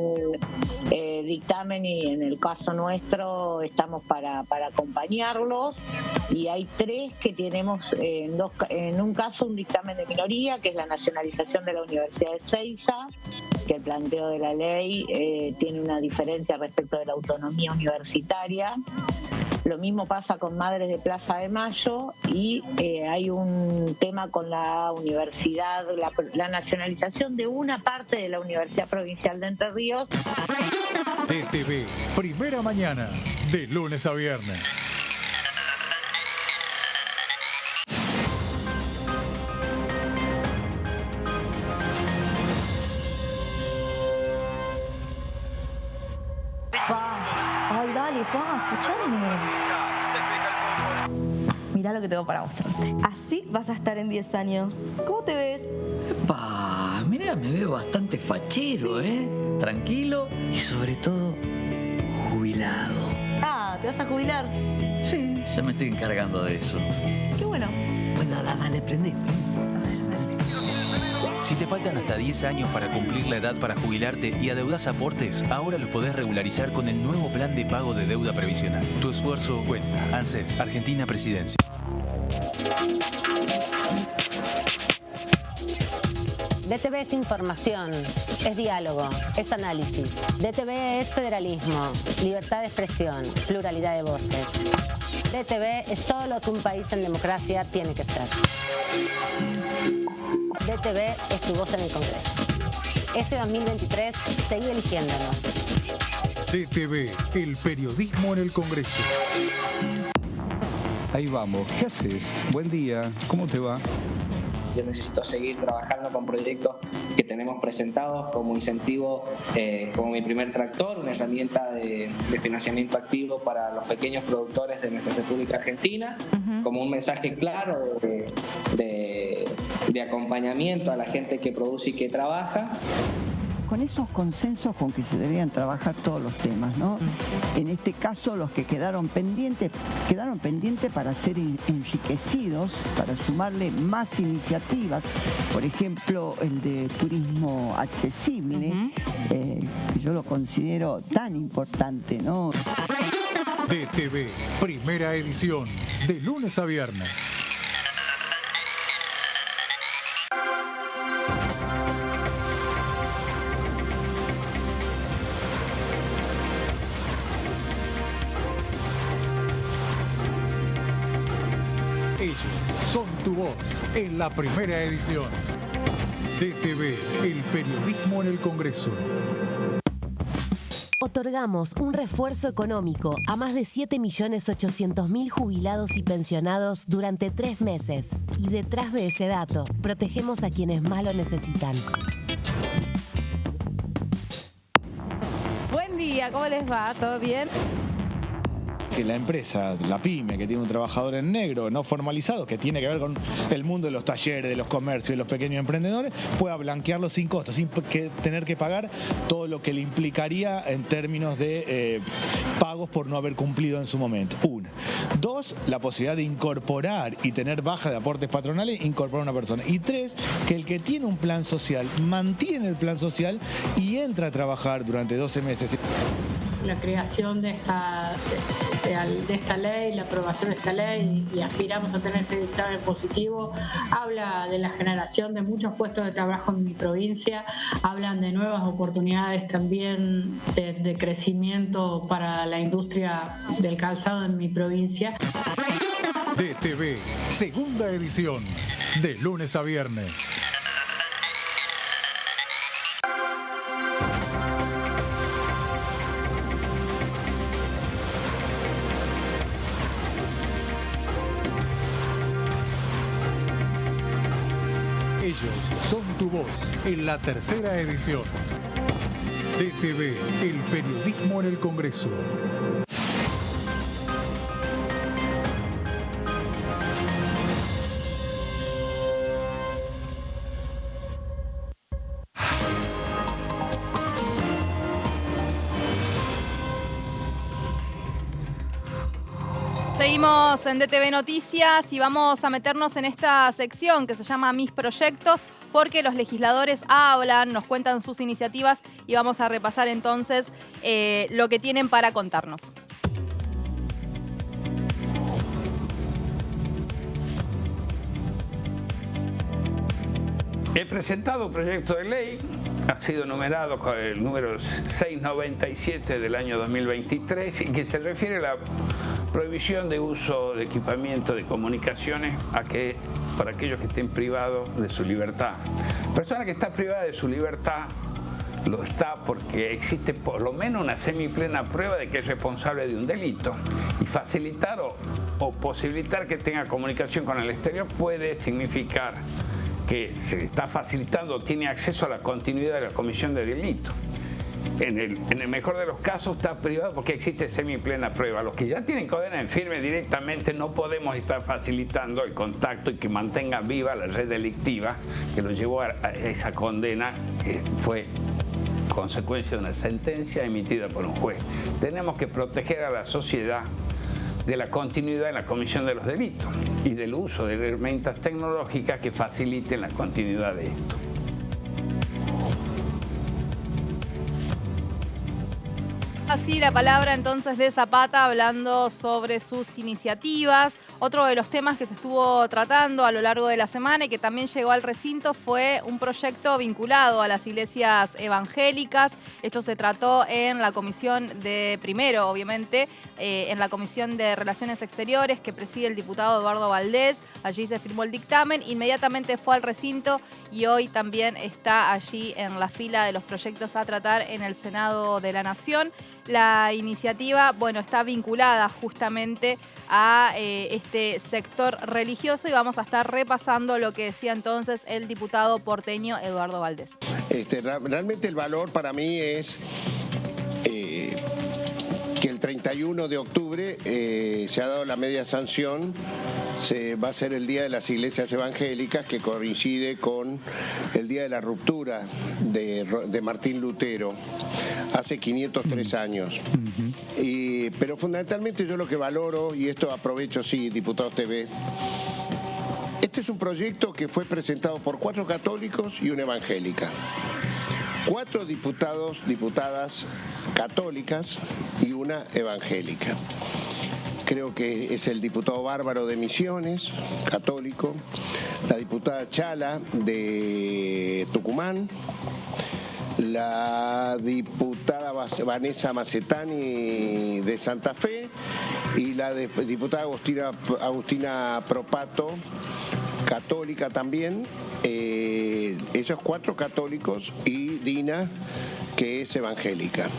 dictamen y en el caso nuestro estamos para acompañarlos, y hay 3 que tenemos en un caso un dictamen de minoría, que es la nacionalización de la Universidad de Ezeiza, que el planteo de la ley tiene una diferencia respecto de la autonomía universitaria. Lo mismo pasa con Madres de Plaza de Mayo, y hay un tema con la universidad, la nacionalización de una parte de la Universidad Provincial de Entre Ríos. DTV, primera mañana, de lunes a viernes. Ay, dale, escuchame. Mirá lo que tengo para mostrarte. Así vas a estar en 10 años. ¿Cómo te ves? Mirá, me veo bastante fachero, ¿eh? Tranquilo y sobre todo jubilado. Ah, ¿te vas a jubilar? Sí, ya me estoy encargando de eso. Qué bueno. Bueno, dale, prendí. Si te faltan hasta 10 años para cumplir la edad para jubilarte y adeudas aportes, ahora los podés regularizar con el nuevo plan de pago de deuda previsional. Tu esfuerzo cuenta. ANSES, Argentina Presidencia. DTV es información, es diálogo, es análisis. DTV es federalismo, libertad de expresión, pluralidad de voces. DTV es todo lo que un país en democracia tiene que ser. DTV es tu voz en el Congreso. Este 2023, seguí eligiéndonos. DTV, el periodismo en el Congreso. Ahí vamos. ¿Qué haces? Buen día. ¿Cómo te va? Yo necesito seguir trabajando con proyectos que tenemos presentados como incentivo, como mi primer tractor, una herramienta de financiamiento activo para los pequeños productores de nuestra República Argentina, como un mensaje claro de acompañamiento a la gente que produce y que trabaja. Con esos consensos con que se deberían trabajar todos los temas, ¿no? En este caso, los que quedaron pendientes para ser enriquecidos, para sumarle más iniciativas, por ejemplo, el de turismo accesible, yo lo considero tan importante, ¿no? DTV, primera edición, de lunes a viernes. Ellos son tu voz en la primera edición. DTV, el periodismo en el Congreso. Otorgamos un refuerzo económico a más de 7.800.000 jubilados y pensionados durante 3 meses. Y detrás de ese dato, protegemos a quienes más lo necesitan. Buen día, ¿cómo les va? ¿Todo bien? Que la empresa, la pyme, que tiene un trabajador en negro no formalizado, que tiene que ver con el mundo de los talleres, de los comercios, de los pequeños emprendedores, pueda blanquearlo sin costo, sin tener que pagar todo lo que le implicaría en términos de pagos por no haber cumplido en su momento. 1. 2, la posibilidad de incorporar y tener baja de aportes patronales, incorporar a una persona. Y 3, que el que tiene un plan social mantiene el plan social y entra a trabajar durante 12 meses. La creación de esta ley, la aprobación de esta ley, y aspiramos a tener ese dictamen positivo, habla de la generación de muchos puestos de trabajo en mi provincia, hablan de nuevas oportunidades también de crecimiento para la industria del calzado en mi provincia. DTV, segunda edición, de lunes a viernes. Ellos son tu voz en la tercera edición. DTV, el periodismo en el Congreso. Seguimos en DTV Noticias y vamos a meternos en esta sección que se llama Mis Proyectos, porque los legisladores hablan, nos cuentan sus iniciativas y vamos a repasar entonces lo que tienen para contarnos. He presentado un proyecto de ley, ha sido numerado con el número 697 del año 2023 y que se refiere a la prohibición de uso de equipamiento de comunicaciones para aquellos que estén privados de su libertad. Persona que está privada de su libertad lo está porque existe por lo menos una semiplena prueba de que es responsable de un delito, y facilitar o posibilitar que tenga comunicación con el exterior puede significar que se está facilitando, tiene acceso a la continuidad de la comisión de delito. En el mejor de los casos está privado porque existe semiplena prueba. Los que ya tienen condena en firme directamente no podemos estar facilitando el contacto y que mantenga viva la red delictiva que lo llevó a esa condena, que fue consecuencia de una sentencia emitida por un juez. Tenemos que proteger a la sociedad de la continuidad en la comisión de los delitos y del uso de herramientas tecnológicas que faciliten la continuidad de esto. Así la palabra entonces de Zapata hablando sobre sus iniciativas. Otro de los temas que se estuvo tratando a lo largo de la semana y que también llegó al recinto fue un proyecto vinculado a las iglesias evangélicas. Esto se trató en la comisión de, primero obviamente, en la comisión de Relaciones Exteriores que preside el diputado Eduardo Valdés. Allí se firmó el dictamen, inmediatamente fue al recinto y hoy también está allí en la fila de los proyectos a tratar en el Senado de la Nación. La iniciativa, bueno, está vinculada justamente a este sector religioso y vamos a estar repasando lo que decía entonces el diputado porteño Eduardo Valdés. Realmente el valor para mí es que el 31 de octubre se ha dado la media sanción. Va a ser el Día de las Iglesias Evangélicas, que coincide con el Día de la Ruptura de Martín Lutero, hace 503 años. Pero fundamentalmente yo lo que valoro, y esto aprovecho, sí, Diputados TV, este es un proyecto que fue presentado por 4 católicos y una evangélica. 4 diputadas católicas y una evangélica. Creo que es el diputado Bárbaro de Misiones, católico, la diputada Chala de Tucumán, la diputada Vanessa Macetani de Santa Fe y la diputada Agustina Propato, católica también. Ellos 4 católicos y Dina, que es evangélica.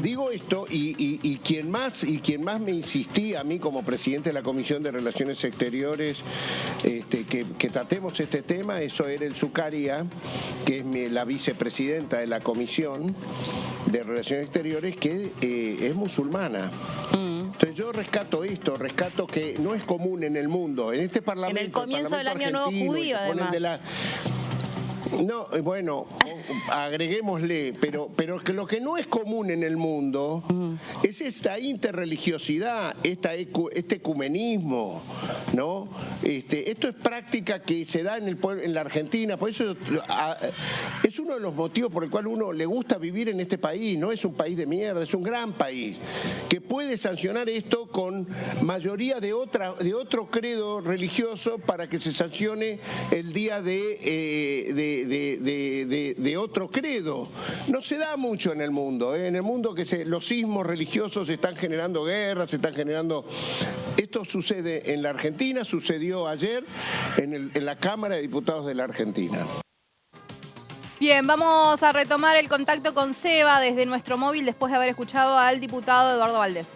Digo esto y quien más me insistía a mí como presidente de la Comisión de Relaciones Exteriores que tratemos este tema, eso era el Zucaria, que es la vicepresidenta de la Comisión de Relaciones Exteriores, que es musulmana. Entonces yo rescato que no es común en el mundo, en este Parlamento. En el comienzo del Año Nuevo Judío, además. No, bueno, agreguémosle, pero que lo que no es común en el mundo es esta interreligiosidad, este ecumenismo, ¿no? Esto es práctica que se da en la Argentina, por eso es uno de los motivos por el cual uno le gusta vivir en este país. No es un país de mierda, es un gran país que puede sancionar esto con mayoría de otro credo religioso para que se sancione el día de otro credo. No se da mucho en el mundo, en el mundo que los sismos religiosos están generando guerras, Esto sucede en la Argentina, sucedió ayer en la Cámara de Diputados de la Argentina. Bien, vamos a retomar el contacto con Seba desde nuestro móvil después de haber escuchado al diputado Eduardo Valdés.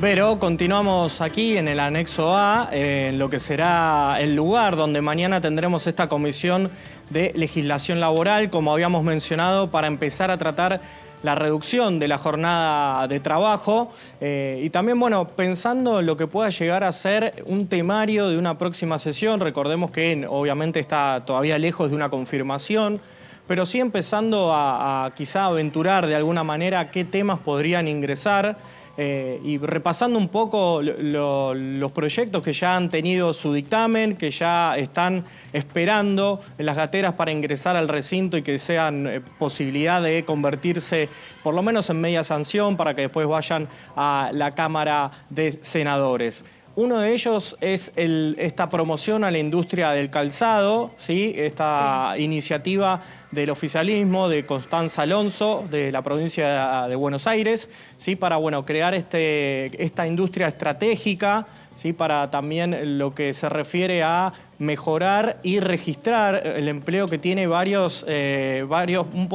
Pero continuamos aquí en el anexo A, en lo que será el lugar donde mañana tendremos esta comisión de legislación laboral, como habíamos mencionado, para empezar a tratar la reducción de la jornada de trabajo y también, bueno, pensando en lo que pueda llegar a ser un temario de una próxima sesión. Recordemos que obviamente está todavía lejos de una confirmación, pero sí empezando a quizá aventurar de alguna manera qué temas podrían ingresar. Y repasando un poco los proyectos que ya han tenido su dictamen, que ya están esperando en las gateras para ingresar al recinto y que sean posibilidad de convertirse por lo menos en media sanción para que después vayan a la Cámara de Senadores. Uno de ellos es esta promoción a la industria del calzado, ¿sí? Esta iniciativa del oficialismo de Constanza Alonso, de la provincia de Buenos Aires, ¿sí? Para crear esta industria estratégica, ¿sí? Para también lo que se refiere a mejorar y registrar el empleo que tiene un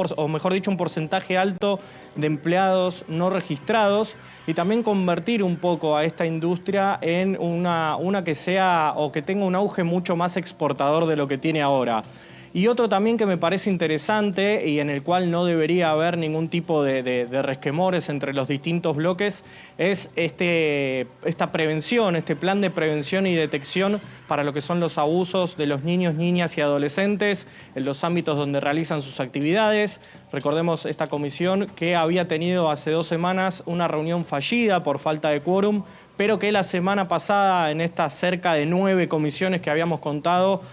porcentaje alto de empleados no registrados, y también convertir un poco a esta industria en una que sea o que tenga un auge mucho más exportador de lo que tiene ahora. Y otro también que me parece interesante y en el cual no debería haber ningún tipo de resquemores entre los distintos bloques es esta prevención, este plan de prevención y detección para lo que son los abusos de los niños, niñas y adolescentes en los ámbitos donde realizan sus actividades. Recordemos esta comisión que había tenido hace 2 semanas una reunión fallida por falta de quórum, pero que la semana pasada en estas cerca de 9 comisiones que habíamos contado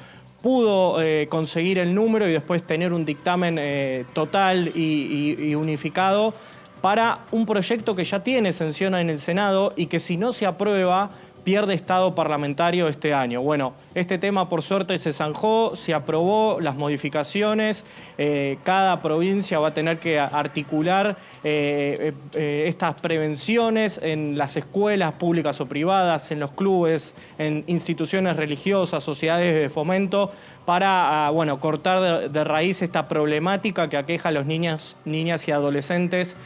pudo conseguir el número y después tener un dictamen total y unificado para un proyecto que ya tiene sanción en el Senado y que si no se aprueba pierde estado parlamentario este año. Bueno, este tema por suerte se zanjó, se aprobó las modificaciones, cada provincia va a tener que articular estas prevenciones en las escuelas públicas o privadas, en los clubes, en instituciones religiosas, sociedades de fomento, para cortar de raíz esta problemática que aqueja a los niñas y adolescentes,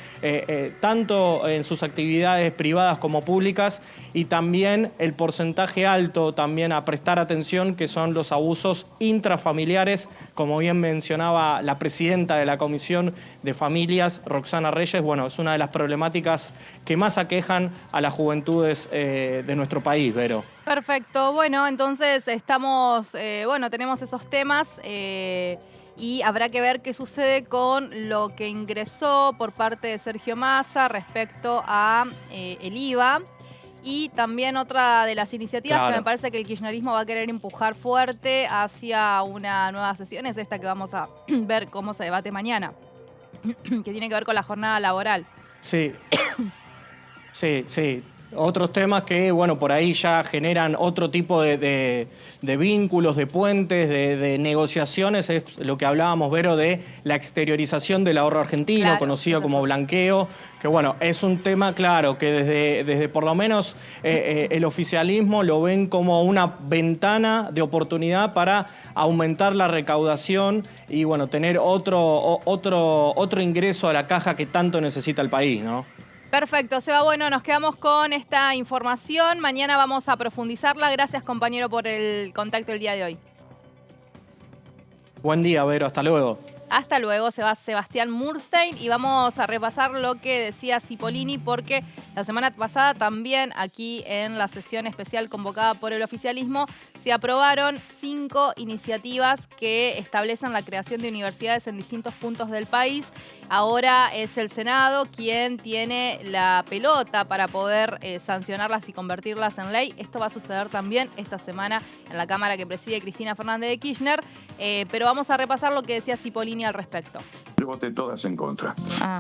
tanto en sus actividades privadas como públicas, y también el porcentaje alto también a prestar atención, que son los abusos intrafamiliares, como bien mencionaba la presidenta de la Comisión de Familias, Roxana Reyes. Bueno, es una de las problemáticas que más aquejan a las juventudes de nuestro país, Vero. Perfecto, bueno, entonces tenemos esos temas y habrá que ver qué sucede con lo que ingresó por parte de Sergio Massa respecto a el IVA. Y también otra de las iniciativas que me parece que el kirchnerismo va a querer empujar fuerte hacia una nueva sesión es esta que vamos a ver cómo se debate mañana, que tiene que ver con la jornada laboral. Sí, sí. Otros temas que, por ahí ya generan otro tipo de vínculos, de puentes, de negociaciones, es lo que hablábamos, Vero, de la exteriorización del ahorro argentino, conocido como blanqueo, que es un tema, claro, que desde por lo menos el oficialismo lo ven como una ventana de oportunidad para aumentar la recaudación y, tener otro ingreso a la caja que tanto necesita el país, ¿no? Perfecto, Seba. Bueno, nos quedamos con esta información. Mañana vamos a profundizarla. Gracias, compañero, por el contacto el día de hoy. Buen día, Vero. Hasta luego. Hasta luego, se va Sebastián Murstein y vamos a repasar lo que decía Cipollini, porque la semana pasada también aquí en la sesión especial convocada por el oficialismo se aprobaron 5 iniciativas que establecen la creación de universidades en distintos puntos del país. Ahora es el Senado quien tiene la pelota para poder sancionarlas y convertirlas en ley. Esto va a suceder también esta semana en la Cámara que preside Cristina Fernández de Kirchner, pero vamos a repasar lo que decía Cipollini al respecto. Yo voté todas en contra.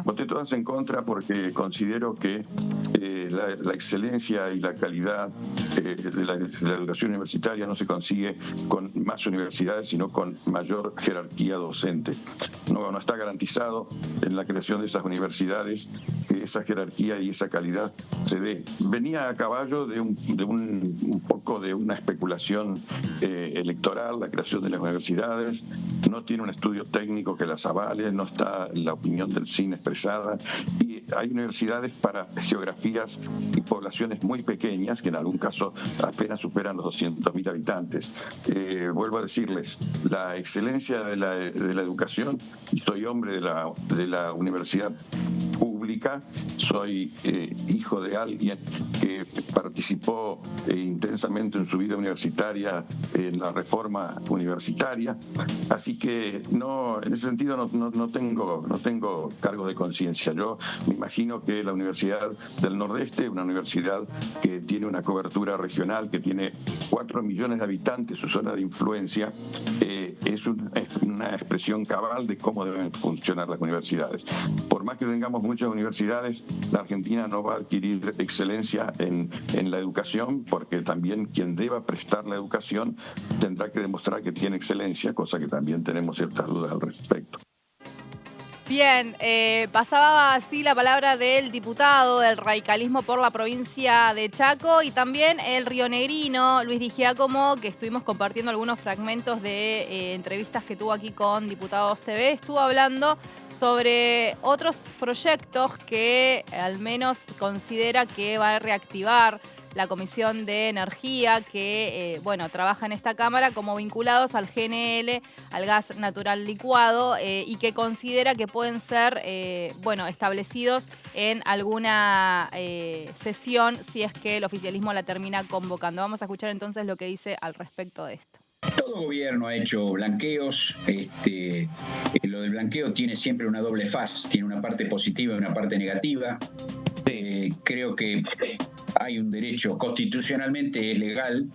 Voté todas en contra porque considero que la excelencia y la calidad de la educación universitaria no se consigue con más universidades, sino con mayor jerarquía docente. No está garantizado en la creación de esas universidades que esa jerarquía y esa calidad se dé. Venía a caballo de un poco de una especulación electoral, la creación de las universidades. No tiene un estudio técnico que las avale, no está la opinión del CIN expresada, y hay universidades para geografías y poblaciones muy pequeñas, que en algún caso apenas superan los 200.000 habitantes. Vuelvo a decirles, la excelencia de la educación, y soy hombre de la universidad pública, soy hijo de alguien que participó intensamente en su vida universitaria en la reforma universitaria, así que no, en ese sentido no tengo cargos de conciencia. Yo me imagino que la Universidad del Nordeste, una universidad que tiene una cobertura regional, que tiene 4 millones de habitantes, su zona de influencia, es una expresión cabal de cómo deben funcionar las universidades. Por más que tengamos muchas universidades, la Argentina no va a adquirir excelencia en la educación, porque también quien deba prestar la educación tendrá que demostrar que tiene excelencia, cosa que también tenemos ciertas dudas al respecto. Bien, pasaba así la palabra del diputado del radicalismo por la provincia de Chaco y también el rionegrino Luis Di Giacomo, que estuvimos compartiendo algunos fragmentos de entrevistas que tuvo aquí con Diputados TV, estuvo hablando sobre otros proyectos que al menos considera que va a reactivar la Comisión de Energía que, trabaja en esta Cámara como vinculados al GNL, al gas natural licuado, y que considera que pueden ser, establecidos en alguna sesión si es que el oficialismo la termina convocando. Vamos a escuchar entonces lo que dice al respecto de esto. Todo gobierno ha hecho blanqueos. Lo del blanqueo tiene siempre una doble faz, tiene una parte positiva y una parte negativa. Creo que hay un derecho, constitucionalmente es legal.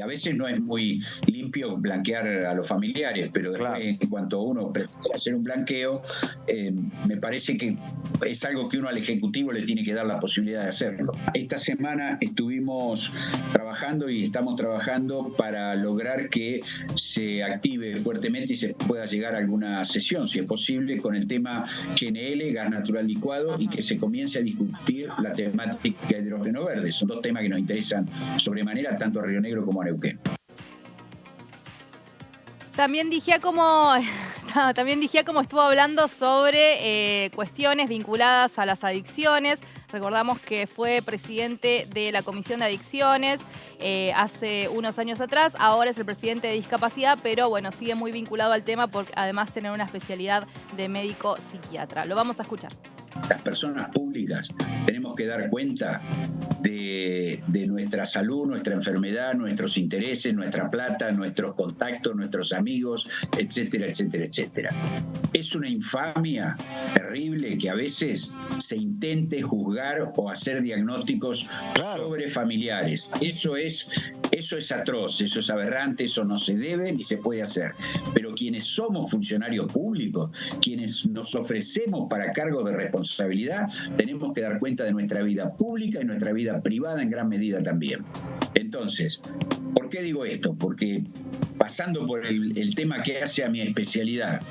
A veces no es muy limpio blanquear a los familiares, pero después, en cuanto uno pretende hacer un blanqueo, me parece que es algo que uno al Ejecutivo le tiene que dar la posibilidad de hacerlo. Esta semana estuvimos trabajando y estamos trabajando para lograr que se active fuertemente y se pueda llegar a alguna sesión, si es posible, con el tema GNL, gas natural licuado, y que se comience a discutir la temática de hidrógeno verde. Son dos temas que nos interesan sobremanera tanto a Río Negro como a Neuquén. También Di Giacomo estuvo hablando sobre cuestiones vinculadas a las adicciones. Recordamos que fue presidente de la Comisión de Adicciones hace unos años atrás. Ahora es el presidente de discapacidad, pero bueno, sigue muy vinculado al tema porque además tener una especialidad de médico psiquiatra. Lo vamos a escuchar. Las personas públicas tenemos que dar cuenta de nuestra salud, nuestra enfermedad, nuestros intereses, nuestra plata, nuestros contactos, nuestros amigos, etcétera, etcétera, etcétera. Es una infamia terrible que a veces se intente juzgar o hacer diagnósticos sobre familiares. Eso es atroz, eso es aberrante, eso no se debe ni se puede hacer. Pero quienes somos funcionarios públicos, quienes nos ofrecemos para cargos de responsabilidad, tenemos que dar cuenta de nuestra vida pública y nuestra vida privada en gran medida también. Entonces, ¿por qué digo esto? Porque pasando por el tema que hace a mi especialidad,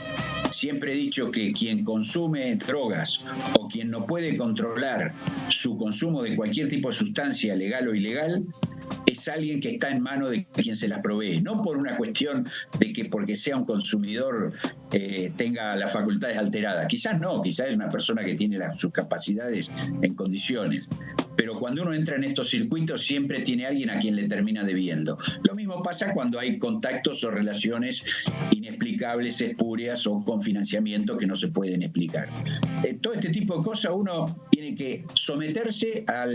siempre he dicho que quien consume drogas o quien no puede controlar su consumo de cualquier tipo de sustancia, legal o ilegal, es alguien que está en manos de quien se las provee, no por una cuestión de que porque sea un consumidor tenga las facultades alteradas. Quizás no, quizás es una persona que tiene sus capacidades en condiciones. Pero cuando uno entra en estos circuitos siempre tiene alguien a quien le termina debiendo. Lo mismo pasa cuando hay contactos o relaciones inexplicables, espurias o con financiamiento que no se pueden explicar. Todo este tipo de cosas uno tiene que someterse a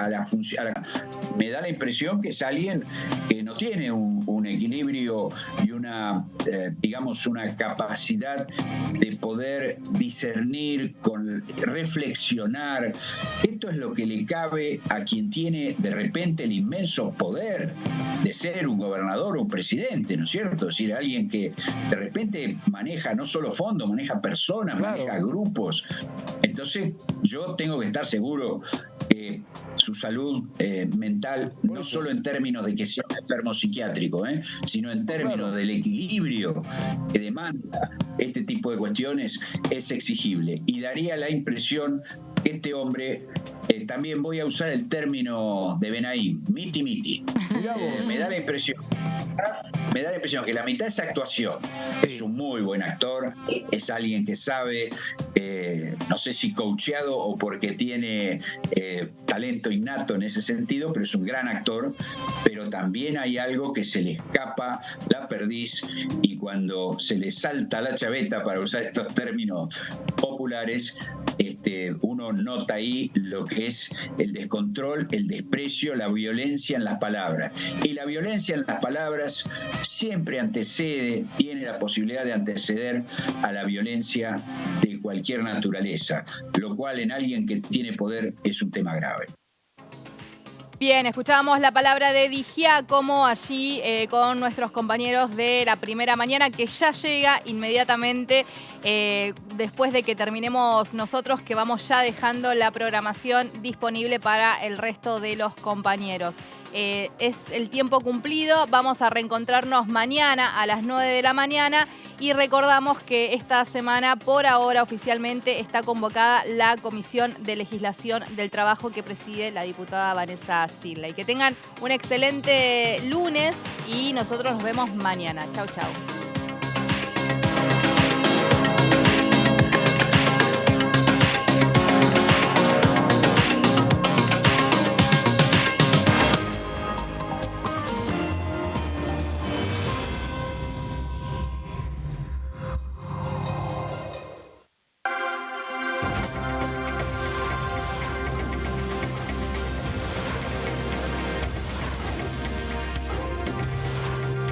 la función. Me da la impresión que es alguien que no tiene un equilibrio y una capacidad de poder discernir, reflexionar. Esto es lo que le cabe a quien tiene de repente el inmenso poder de ser un gobernador o un presidente, ¿no es cierto? Es decir, alguien que de repente maneja no solo fondos, maneja personas, maneja grupos. Entonces yo tengo que estar seguro que su salud mental, no solo en términos de que sea un enfermo psiquiátrico, sino en términos del equilibrio que demanda este tipo de cuestiones, es exigible. Y daría la impresión que este hombre, también voy a usar el término de Benaim, miti-miti. Me da la impresión me da la impresión que la mitad es actuación. Es un muy buen actor, es alguien que sabe, no sé si coacheado o porque tiene talento innato en ese sentido, pero es un gran actor, pero también hay algo que se le escapa la perdiz, y cuando se le salta la chaveta, para usar estos términos populares, uno nota ahí lo que es el descontrol, el desprecio, la violencia en las palabras. Y la violencia en las palabras siempre antecede, tiene la posibilidad de anteceder a la violencia de cualquier naturaleza, lo cual en alguien que tiene poder es un tema grave. Bien, escuchábamos la palabra de Di Giacomo allí con nuestros compañeros de La Primera Mañana, que ya llega inmediatamente después de que terminemos nosotros, que vamos ya dejando la programación disponible para el resto de los compañeros. Es el tiempo cumplido, vamos a reencontrarnos mañana a las 9 de la mañana y recordamos que esta semana, por ahora oficialmente, está convocada la Comisión de Legislación del Trabajo que preside la diputada Vanessa Stilley. Que tengan un excelente lunes y nosotros nos vemos mañana. Chau, chau.